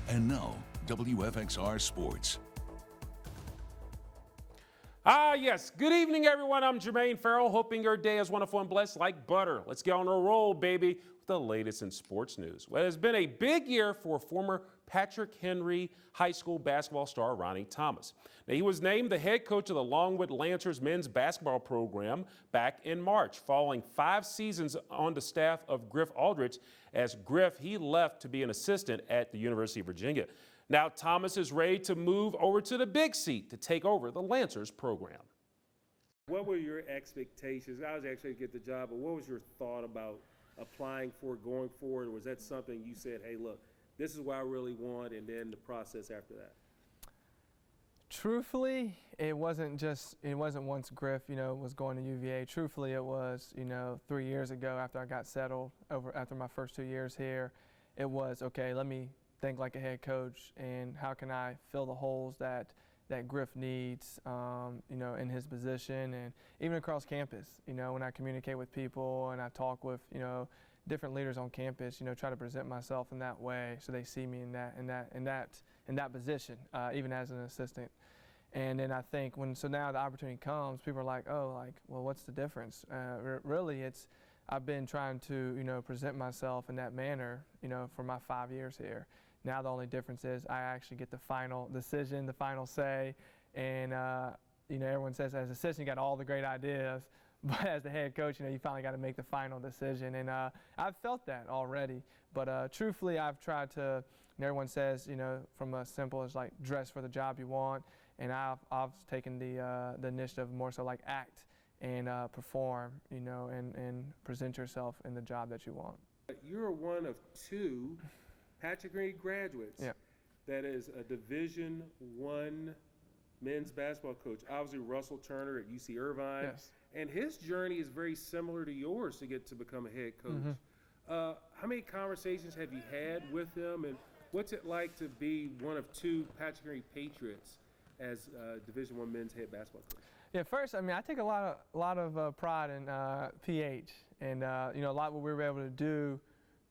And now, WFXR Sports. Yes. Good evening, everyone. I'm Jermaine Ferrell, hoping your day is wonderful and blessed like butter. Let's get on a roll, baby, with the latest in sports news. Well, it has been a big year for former Patrick Henry High School basketball star Ronnie Thomas. Now, he was named the head coach of the Longwood Lancers men's basketball program back in March, following 5 seasons on the staff of Griff Aldrich. As Griff, he left to be an assistant at the University of Virginia. Now, Thomas is ready to move over to the big seat to take over the Lancers program. What were your expectations? I was actually to get the job, but what was your thought about applying for it, going forward? Was that something you said, hey, look, this is what I really want, and then the process after that? Truthfully, it wasn't once Griff, was going to UVA. Truthfully, it was, 3 years ago after I got settled after my first 2 years here. It was, okay, let me think like a head coach, and how can I fill the holes that Griff needs, in his position, and even across campus. When I communicate with people and I talk with, different leaders on campus, try to present myself in that way so they see me in that position, even as an assistant. And then I think so now the opportunity comes, people are like, oh, well, what's the difference? Really, I've been trying to, present myself in that manner, for my 5 years here. Now the only difference is I actually get the final decision, the final say, and everyone says as assistant you got all the great ideas, but as the head coach, you finally got to make the final decision, and I've felt that already. But truthfully, I've tried to. Everyone says, from as simple as like dress for the job you want, and I've taken the initiative more so like act and perform, and present yourself in the job that you want. You're one of 2 Patrick Henry graduates that is a Division I men's basketball coach. Obviously, Russell Turner at UC Irvine. Yes. And his journey is very similar to yours to get to become a head coach. Mm-hmm. How many conversations have you had with him, and what's it like to be one of 2 Patrick Henry Patriots as Division I men's head basketball coach? Yeah, first, I take a lot of pride in PH, and a lot of what we were able to do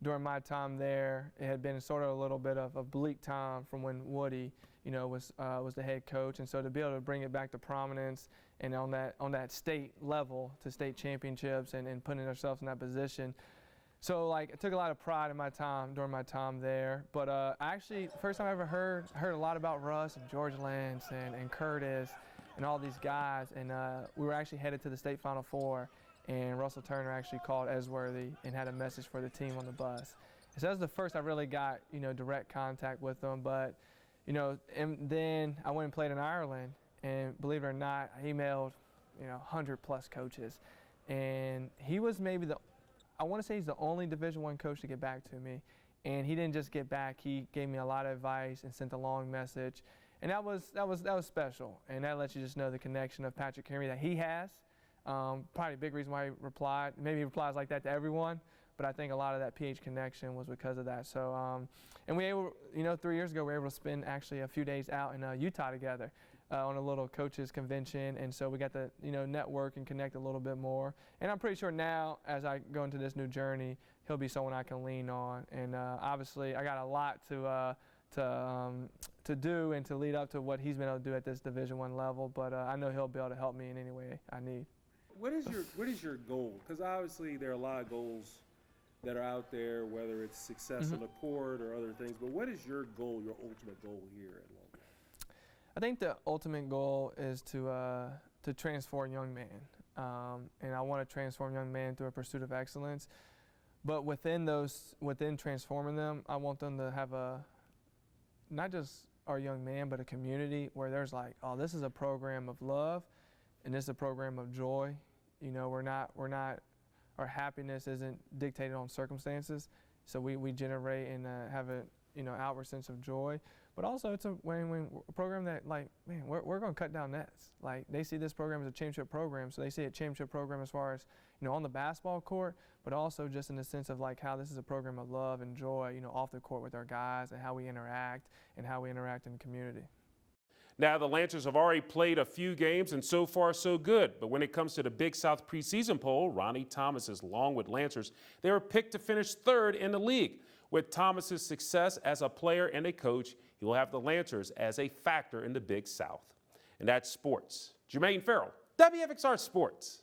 during my time there. It had been sort of a little bit of a bleak time from when Woody, was the head coach, and so to be able to bring it back to prominence and on that state level to state championships and putting ourselves in that position. So I took a lot of pride in my time during my time there. But actually, first time I ever heard a lot about Russ and George Lance and Curtis and all these guys, and we were actually headed to the state Final Four. And Russell Turner actually called Esworthy and had a message for the team on the bus. So that was the first I really got, direct contact with them. But, and then I went and played in Ireland, and believe it or not, I emailed, 100+ coaches. And he was maybe I want to say he's the only Division I coach to get back to me. And he didn't just get back, he gave me a lot of advice and sent a long message. And that was special. And that lets you just know the connection of Patrick Henry that he has. Probably a big reason why he replied. Maybe he replies like that to everyone, but I think a lot of that PH connection was because of that. So, and we able, 3 years ago, we were able to spend actually a few days out in Utah together on a little coaches convention, and so we got to, network and connect a little bit more. And I'm pretty sure now, as I go into this new journey, he'll be someone I can lean on. And obviously, I got a lot to do and to lead up to what he's been able to do at this Division I level, but I know he'll be able to help me in any way I need. What is your goal? Because obviously there are a lot of goals that are out there, whether it's success on the court or other things. But what is your goal, your ultimate goal here at Longwood? I think the ultimate goal is to transform young men, and I want to transform young men through a pursuit of excellence. But within transforming them, I want them to have not just our young man, but a community where there's like, oh, this is a program of love. And this is a program of joy. Our happiness isn't dictated on circumstances. So we generate and have a, outward sense of joy. But also it's a program that we're going to cut down nets. Like they see this program as a championship program. So they see a championship program as far as, on the basketball court, but also just in the sense of how this is a program of love and joy, off the court with our guys and how we interact in the community. Now, the Lancers have already played a few games, and so far so good. But when it comes to the Big South preseason poll, Ronnie Thomas's Longwood Lancers, they were picked to finish 3rd in the league. With Thomas's success as a player and a coach, he will have the Lancers as a factor in the Big South. And that's sports. Jermaine Ferrell, WFXR Sports.